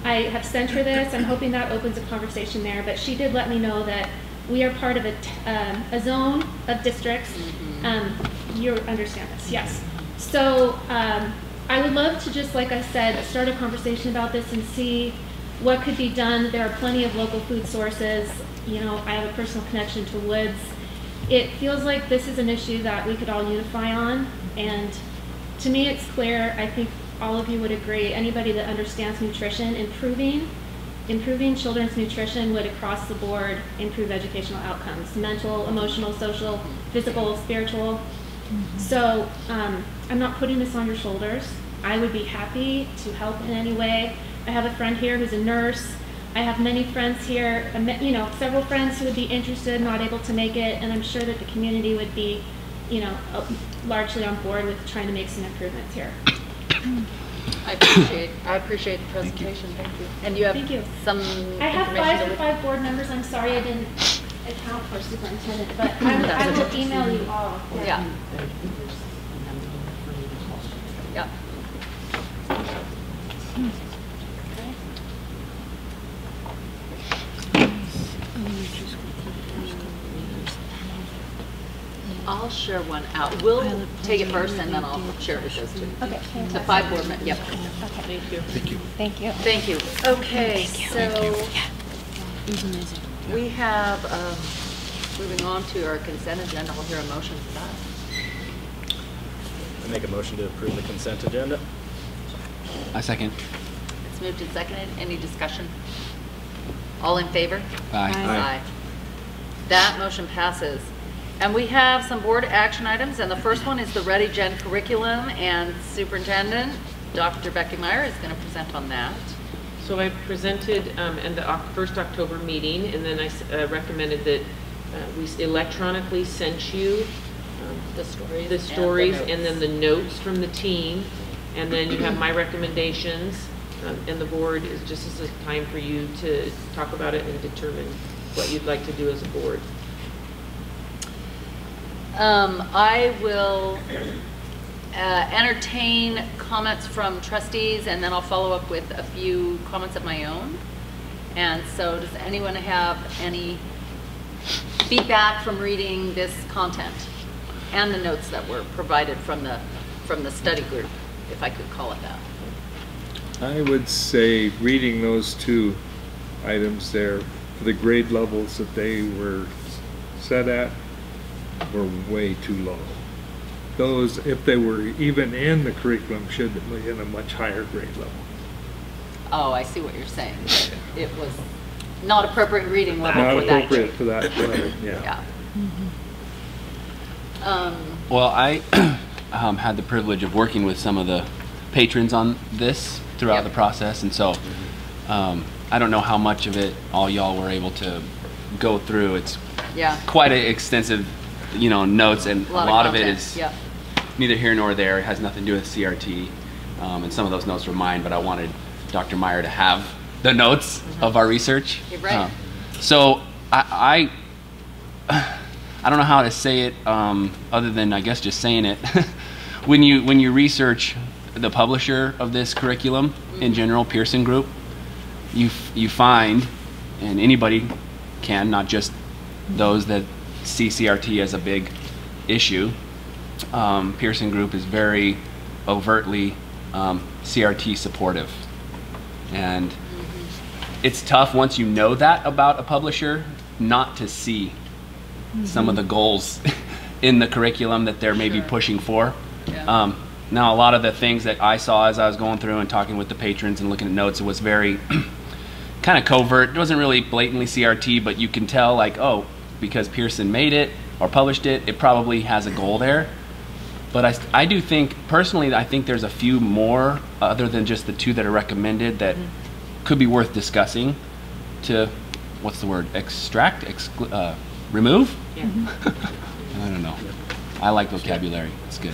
I have sent her this. I'm hoping that opens a conversation there, but she did let me know that we are part of a zone of districts. You understand this, yes. So I would love to just, like I said, start a conversation about this and see what could be done. There are plenty of local food sources. I have a personal connection to Woods. It feels like this is an issue that we could all unify on, and to me it's clear, I think all of you would agree, anybody that understands nutrition, improving children's nutrition would across the board improve educational outcomes, mental, emotional, social, physical, spiritual. So I'm not putting this on your shoulders. I would be happy to help in any way. I have a friend here who's a nurse. I have many friends here, several friends who would be interested, not able to make it, and I'm sure that the community would be, largely on board with trying to make some improvements here. I appreciate the presentation. Thank you. And you have some I have information 5 board members. I'm sorry I didn't account for superintendent, but I will email you all. Yeah. Yeah. I'll share one out. We'll take it first, and then I'll share it with those 2. Okay. The 5 board members. Yep. Okay. Thank you. Thank you. Thank you. Thank you. Okay, so It was amazing. we have Moving on to our consent agenda, we'll hear a motion for that. I make a motion to approve the consent agenda. I second. It's moved and seconded. Any discussion? All in favor? Aye. Aye. That motion passes. And we have some board action items, and the first one is the Ready Gen curriculum, and Superintendent Dr. Becky Meyer is going to present on that. So I presented in the first October meeting, and then I recommended that we electronically sent you The stories. the stories and the and then the notes from the team, and then you have my recommendations, and the board is just as a time for you to talk about it and determine what you'd like to do as a board. I will entertain comments from trustees, and then I'll follow up with a few comments of my own. And so does anyone have any feedback from reading this content and the notes that were provided from the study group, if I could call it that? I would say reading those two items there, for the grade levels that they were set at, were way too low. Those, if they were even in the curriculum, should be in a much higher grade level. Oh, I see what you're saying. It was not appropriate reading level Not for that appropriate grade. for that level, yeah. Well, I had the privilege of working with some of the patrons on this throughout the process, and so I don't know how much of it all y'all were able to go through. It's quite an extensive, notes, and a lot of it is neither here nor there. It has nothing to do with CRT, and some of those notes were mine, but I wanted Dr. Meyer to have the notes of our research. You're right. So I don't know how to say it other than I guess just saying it. when you research the publisher of this curriculum in general, Pearson Group, you find, and anybody can, not just those that see CRT as a big issue, Pearson Group is very overtly CRT supportive. And it's tough once you know that about a publisher not to see some of the goals in the curriculum that they're maybe pushing for. Now, a lot of the things that I saw as I was going through and talking with the patrons and looking at notes, it was very kind of covert. It wasn't really blatantly CRT, but you can tell, like, oh, because Pearson made it or published it, it probably has a goal there. But I do think, personally, I think there's a few more other than just the two that are recommended that could be worth discussing to, what's the word, extract, remove? Yeah. I don't know. I like vocabulary. It's good.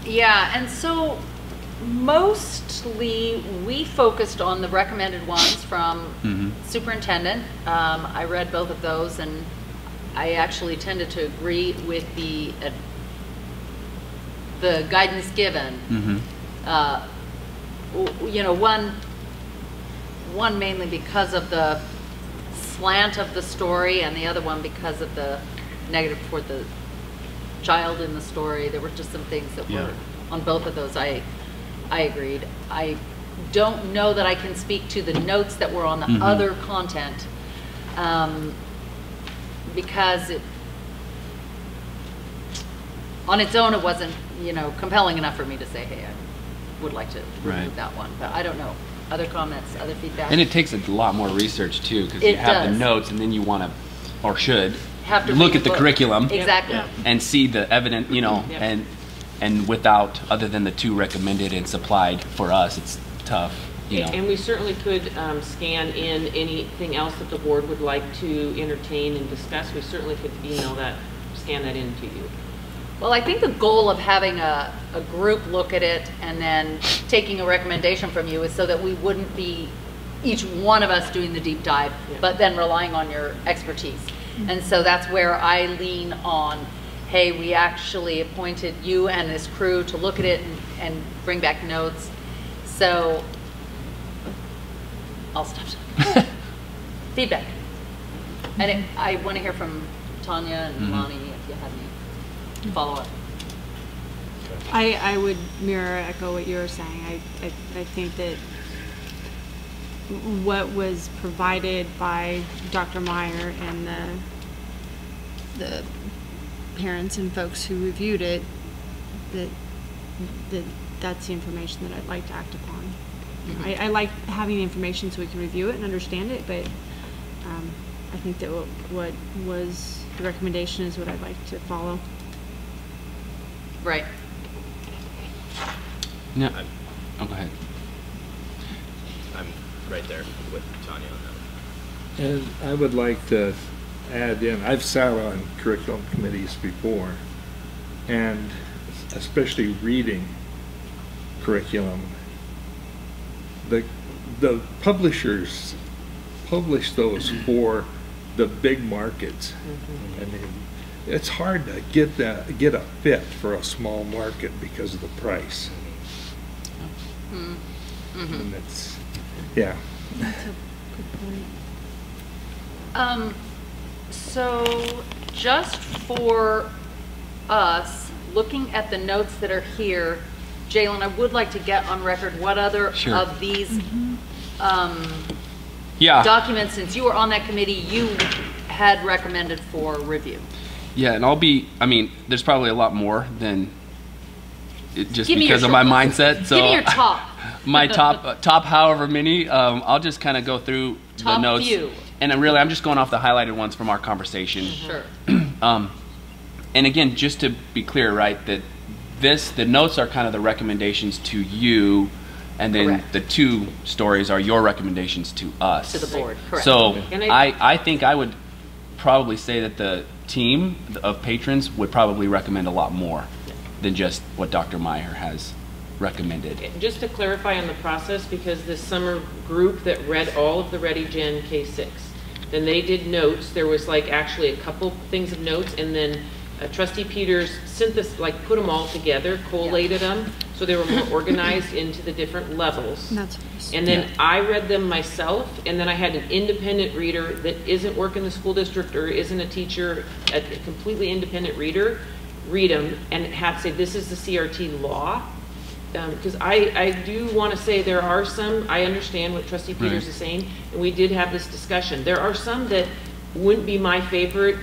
Yeah, and so mostly we focused on the recommended ones from Superintendent. I read both of those, and I actually tended to agree with the guidance given. One mainly because of the slant of the story, and the other one because of the negative toward the child in the story. There were just some things that were on both of those. I agreed. I don't know that I can speak to the notes that were on the other content, because on its own it wasn't, compelling enough for me to say, hey, I would like to remove that one. But I don't know. Other comments, other feedback? And it takes a lot more research too, because you have the notes, and then you want to, or should, have to look at the curriculum and see the evidence, and without, other than the two recommended and supplied for us, it's tough. And we certainly could scan in anything else that the board would like to entertain and discuss. We certainly could scan that in to you. Well, I think the goal of having a group look at it and then taking a recommendation from you is so that we wouldn't be each one of us doing the deep dive, but then relying on your expertise. And so that's where I lean on, hey, we actually appointed you and this crew to look at it and bring back notes. So I'll stop. Feedback. And I want to hear from Tanya and Lonnie if you have any follow-up. I would echo what you were saying. I think that what was provided by Dr. Meyer and the parents and folks who reviewed it, that's the information that I'd like to act upon. I like having the information so we can review it and understand it, but I think that what was the recommendation is what I'd like to follow. Right. No. Oh, go ahead. I'm right there with Tanya on that. And I would like to add in, I've sat on curriculum committees before, and especially reading curriculum, the publishers publish those for the big markets. I mean, it's hard to get a fit for a small market because of the price. And it's, yeah. That's a good point. So just for us, looking at the notes that are here, Jalen, I would like to get on record what other of these documents, since you were on that committee, you had recommended for review. Yeah, and I mean, there's probably a lot more than just Give because of my mindset. So give me your top. My top however many. I'll just kind of go through the notes. Few. And I'm just going off the highlighted ones from our conversation. Sure. And again, just to be clear, right, that the notes are kind of the recommendations to you, and then the two stories are your recommendations to us. To the board, correct. So I think I would probably say that the team of patrons would probably recommend a lot more than just what Dr. Meyer has recommended. Just to clarify on the process, because this summer group that read all of the Ready Gen K6, then they did notes. There was like actually a couple things of notes, and then Trustee Peters put them all together, collated them, so they were more organized into the different levels. And then I read them myself, and then I had an independent reader that isn't working in the school district or isn't a teacher, a completely independent reader, read them and have to say, this is the CRT law. Because I do want to say there are some, I understand what Trustee Peters is saying, and we did have this discussion. There are some that wouldn't be my favorite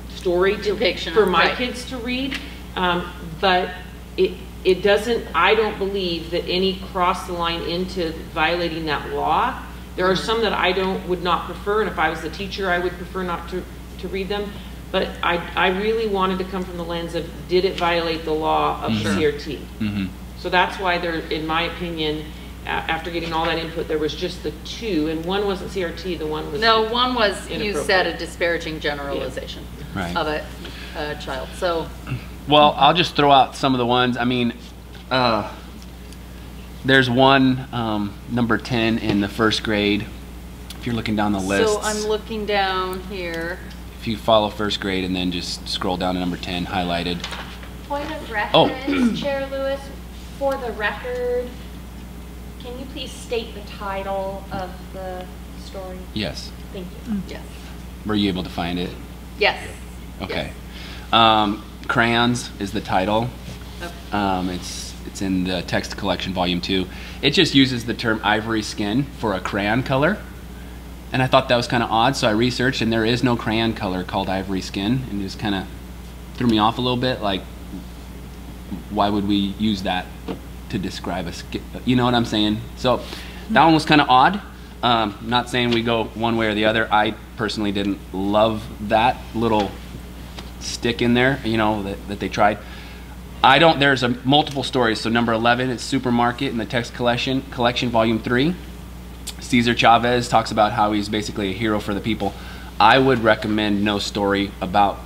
story for my kids to read, but it doesn't, I don't believe that any cross the line into violating that law. There are some that would not prefer, and if I was the teacher, I would prefer not to read them. But I really wanted to come from the lens of, did it violate the law of the CRT? So that's why there, in my opinion, after getting all that input, there was just the two, and one wasn't CRT, the one was one was, you said, a disparaging generalization of a child. So, well, I'll just throw out some of the ones. I mean, there's one, number 10 in the first grade. If you're looking down the list. So I'm looking down here. If you follow first grade and then just scroll down to number 10, highlighted. Point of reference, Chair Lewis, for the record, can you please state the title of the story? Yes. Thank you. Yes. Were you able to find it? Yes. Okay. Crayons is the title. Okay. It's in the text collection, volume 2. It just uses the term ivory skin for a crayon color. And I thought that was kind of odd, so I researched, and there is no crayon color called ivory skin, and it just kind of threw me off a little bit, like, why would we use that to describe a skin? You know what I'm saying? So that one was kind of odd. Not saying we go one way or the other. I personally didn't love that little stick in there, you know, that they tried. There's multiple stories. So number 11 is Supermarket in the text collection, volume 3. Cesar Chavez talks about how he's basically a hero for the people. I would recommend no story about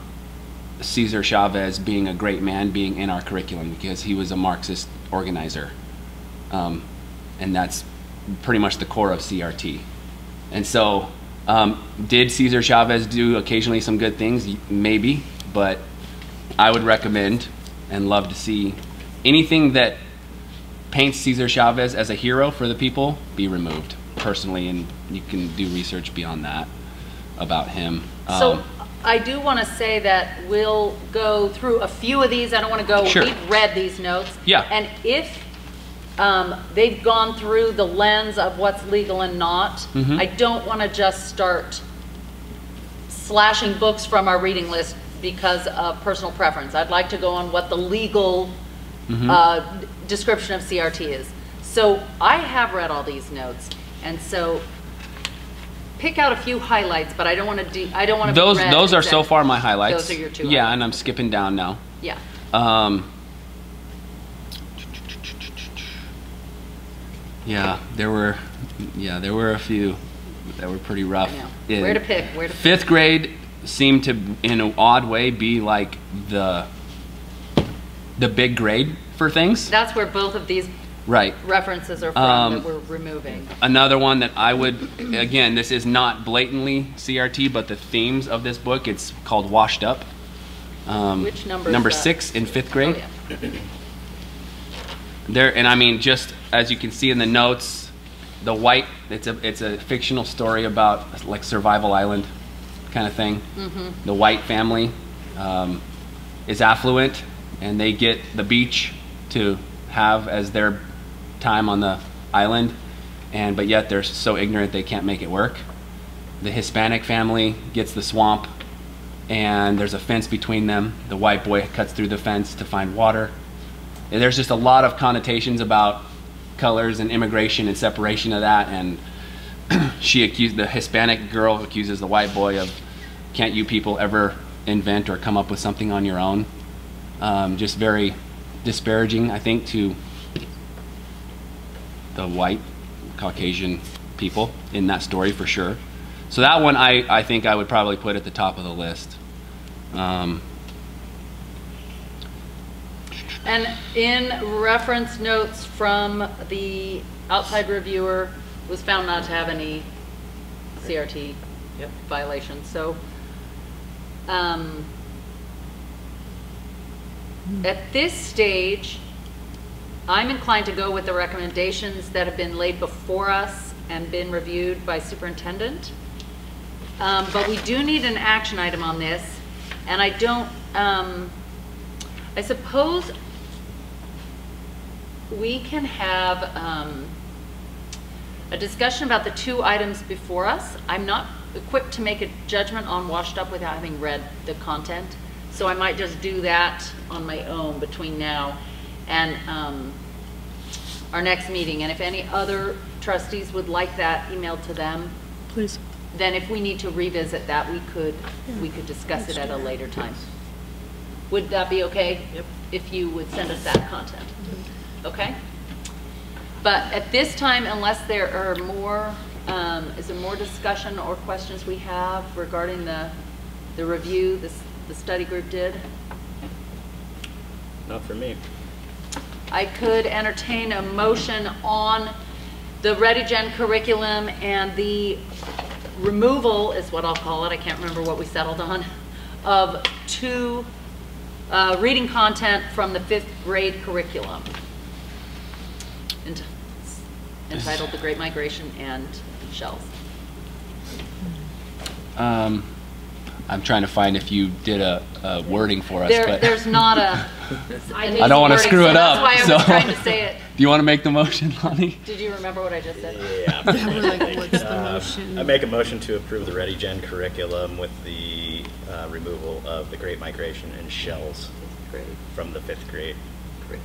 Cesar Chavez being a great man being in our curriculum, because he was a Marxist organizer. And that's pretty much the core of CRT. And so, did Cesar Chavez do occasionally some good things? Maybe, but I would recommend and love to see anything that paints Cesar Chavez as a hero for the people be removed, personally, and you can do research beyond that about him. So I do want to say that we'll go through a few of these. I don't want to go, we've read these notes. Yeah. And if they've gone through the lens of what's legal and not. Mhm. I don't want to just start slashing books from our reading list because of personal preference. I'd like to go on what the legal description of CRT is. So I have read all these notes, and so pick out a few highlights, but I don't want to do. I don't want to. Those are so far my highlights. Those are your two. Yeah, highlights. and I'm skipping down now. Yeah. Yeah, there were a few that were pretty rough. I know. Where to pick? Where to pick? Fifth grade seemed to, in an odd way, be like the big grade for things. That's where both of these Right. references are from that we're removing. Another one that I would, again, this is not blatantly CRT, but the themes of this book, it's called Washed Up. Which number is Number that? 6 in 5th grade. Oh, yeah. There, and I mean, just as you can see in the notes, the white, it's a fictional story about like Survival Island kind of thing. The white family is affluent, and they get the beach to have as their time on the island, but yet they're so ignorant they can't make it work. The Hispanic family gets the swamp, and there's a fence between them. The white boy cuts through the fence to find water. And there's just a lot of connotations about colors and immigration and separation of that, and the Hispanic girl accuses the white boy of, can't you people ever invent or come up with something on your own? Just very disparaging, I think, to the white Caucasian people in that story for sure. So that one I think I would probably put at the top of the list. And in reference notes from the outside reviewer, was found not to have any CRT violations. So at this stage, I'm inclined to go with the recommendations that have been laid before us and been reviewed by superintendent. But we do need an action item on this, and I don't, I suppose we can have a discussion about the two items before us. I'm not equipped to make a judgment on Washed Up without having read the content, so I might just do that on my own between now and our next meeting. And if any other trustees would like that emailed to them, please. Then if we need to revisit that, we could discuss it at a later time. Would that be okay? Yep. If you would send us that content. Okay? But at this time, unless there are more, is there more discussion or questions we have regarding the review the study group did? Not for me. I could entertain a motion on the ReadyGen curriculum and the removal, is what I'll call it, I can't remember what we settled on, of 2 reading content from the 5th grade curriculum entitled The Great Migration and Shells. I'm trying to find if you did a wording for us. But There's not a... I don't want to screw it up. That's why I was trying to say it. Do you want to make the motion, Lonnie? Did you remember what I just said? Yeah. I make a motion to approve the ReadyGen curriculum with the removal of the Great Migration and Shells from the 5th grade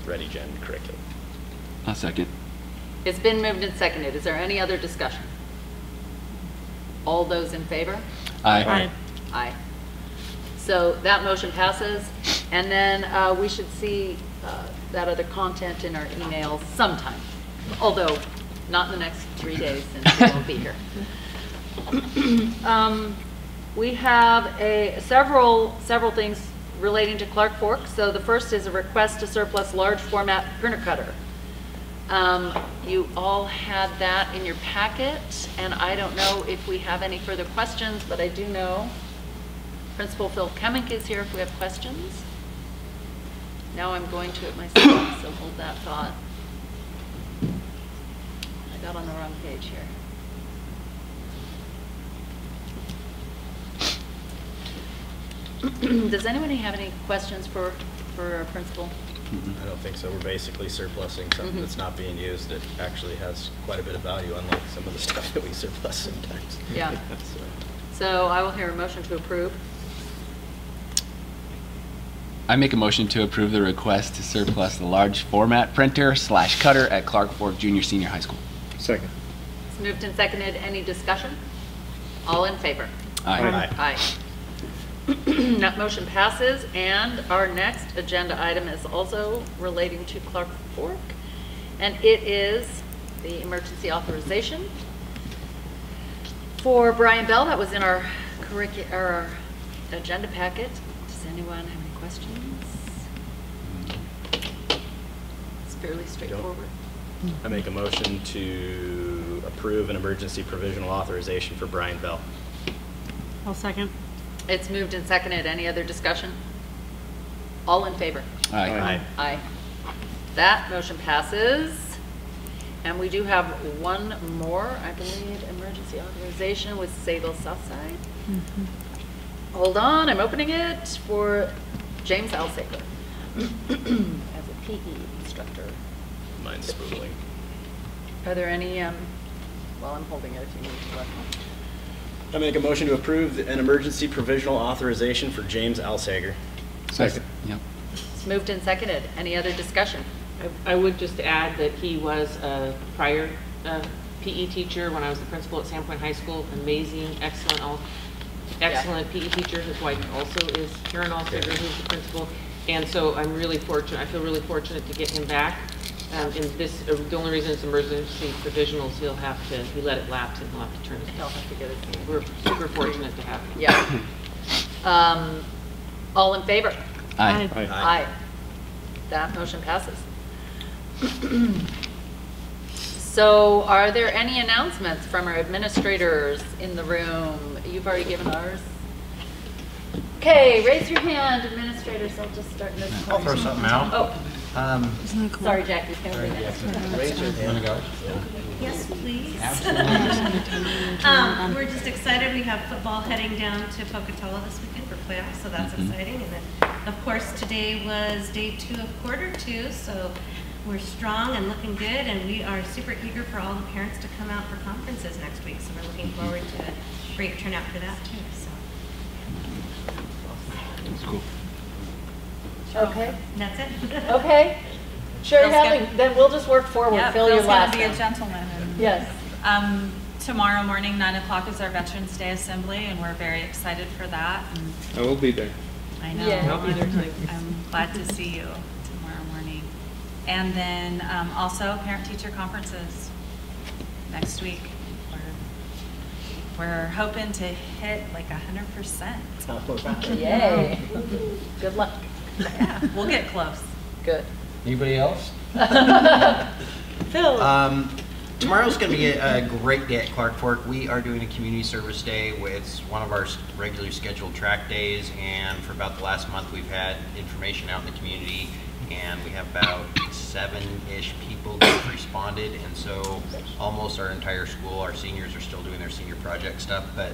ReadyGen curriculum. I'll second. It's been moved and seconded. Is there any other discussion? All those in favor? Aye. Aye. Aye. So that motion passes, and then we should see that other content in our emails sometime, although not in the next 3 days since we won't be here. We have several things relating to Clark Fork. So the first is a request to surplus large format printer cutter. You all had that in your packet, and I don't know if we have any further questions, but I do know Principal Phil Kemmick is here if we have questions. Now I'm going to it myself, so hold that thought. I got on the wrong page here. Does anybody have any questions for our principal? I don't think so. We're basically surplusing something that's not being used that actually has quite a bit of value, unlike some of the stuff that we surplus sometimes. Yeah. So I will hear a motion to approve. I make a motion to approve the request to surplus the large format printer / cutter at Clark Fork Junior Senior High School. Second. It's moved and seconded. Any discussion? All in favor? Aye. Aye. That motion passes, and our next agenda item is also relating to Clark Fork, and it is the emergency authorization for Brian Bell. That was in our agenda packet. Does anyone have any questions? It's fairly straightforward. I make a motion to approve an emergency provisional authorization for Brian Bell. I'll second. It's moved and seconded. Any other discussion? All in favor? Aye. Aye. Aye. That motion passes. And we do have one more, I believe, emergency authorization with Sayville Southside. Hold on, I'm opening it for James Alsaker as a PE instructor. Mine's spoodling. Are there any, well, I'm holding it if you need to look. I make a motion to approve an emergency provisional authorization for James Alsager. Second. Yep. It's moved and seconded. Any other discussion? I would just add that he was a prior PE teacher when I was the principal at Sandpoint High School. Amazing, excellent PE teacher. His wife also is Karen Alsager, who's the principal. And so I'm really fortunate. I feel really fortunate to get him back. In this, the only reason it's emergency provisionals, he let it lapse and he'll have to turn it. He'll have to get it. We're super fortunate to have him. Yeah. All in favor? Aye. Aye. Aye. That motion passes. So are there any announcements from our administrators in the room? You've already given ours. Okay, raise your hand, administrators. I'll just start in this corner. I'll throw something out. Oh. Sorry, Jackie. Raise your hand. Yes, please. We're just excited. We have football heading down to Pocatello this weekend for playoffs, so that's exciting. And then, of course, today was day 2 of quarter 2, so we're strong and looking good, and we are super eager for all the parents to come out for conferences next week. So we're looking forward to a great turnout for that too. So. That's cool. Okay. That's it. Okay. Sherry Hadley, then we'll just work forward. Yeah, Fill your last going to be one. a gentleman. And, yes. Tomorrow morning, 9 o'clock is our Veterans Day Assembly, and we're very excited for that. And I will be there. I know. Yeah. I'll be there too. I'm glad to see you tomorrow morning. And then also parent-teacher conferences next week. We're hoping to hit like 100%. Yay. Good luck. Yeah, we'll get close. Good. Anybody else? Phil. Tomorrow's going to be a great day at Clark Fork. We are doing a community service day with one of our regularly scheduled track days, and for about the last month we've had information out in the community, and we have about 7-ish people that have responded, and so almost our entire school, our seniors are still doing their senior project stuff, but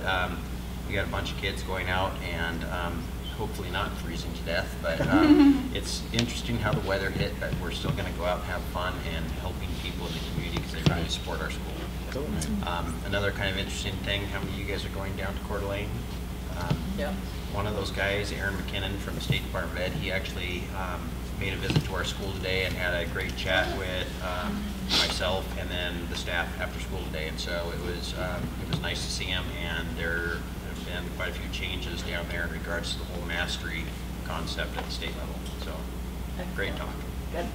we got a bunch of kids going out and hopefully not freezing to death, but it's interesting how the weather hit, but we're still going to go out and have fun and helping people in the community because they really support our school. Cool. Another kind of interesting thing, how many of you guys are going down to Coeur d'Alene? Yeah. One of those guys, Aaron McKinnon from the State Department of Ed, he actually made a visit to our school today and had a great chat with myself and then the staff after school today, and so it was nice to see him, and there have been quite a few changes down there in regards to the whole mastery concept at the state level, so great talk. Good.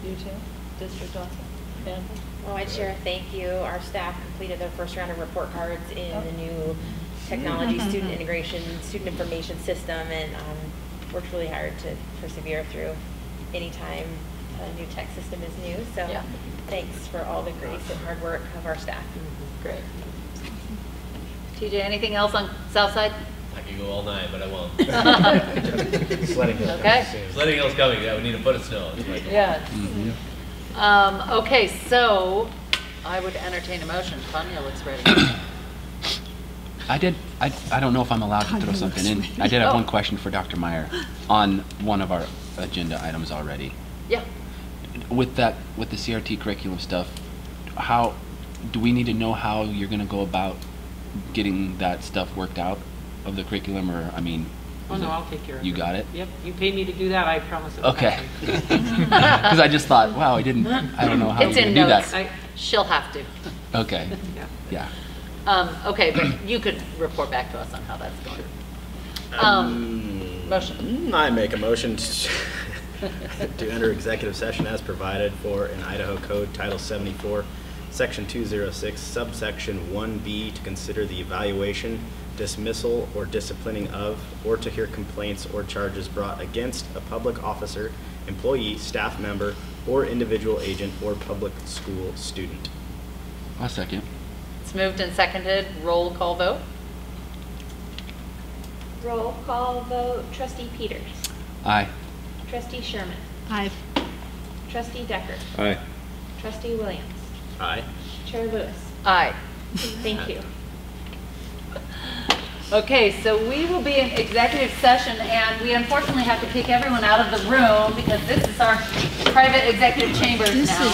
You too? District Johnson? Well, I'd share a thank you. Our staff completed their first round of report cards in the new technology student integration, student information system, and worked really hard to persevere through any time a new tech system is new. So thanks for all the grace and hard work of our staff. Great. TJ, anything else on Southside? I can go all night, but I won't. Sledding Hill's Okay. Sledding Hill's coming. Yeah, we need a foot of snow. Yeah. Okay, so I would entertain a motion. Tanya looks ready. I don't know if I'm allowed to throw something in. I did have one question for Dr. Meyer on one of our agenda items already. Yeah. With the CRT curriculum stuff, how do we need to know how you're going to go about getting that stuff worked out of the curriculum, or I mean? Oh no, I'll take care of it. You got it? Yep, you pay me to do that, I promise. Okay. Because I just thought, wow, I don't know how It's we're in going to do notes. that. She'll have to. Okay. Yeah. Okay, but you could report back to us on how that's going. Motion. I make a motion to enter executive session as provided for in Idaho Code Title 74, Section 206, subsection 1B, to consider the evaluation, dismissal, or disciplining of, or to hear complaints or charges brought against a public officer, employee, staff member, or individual agent or public school student. I'll second. It's moved and seconded. Roll call vote. Roll call vote, Trustee Peters. Aye. Trustee Sherman. Aye. Trustee Decker. Aye. Trustee Williams. Aye. Chair Lewis. Aye. Thank you. Okay, so we will be in executive session, and we unfortunately have to kick everyone out of the room because this is our private executive chambers now.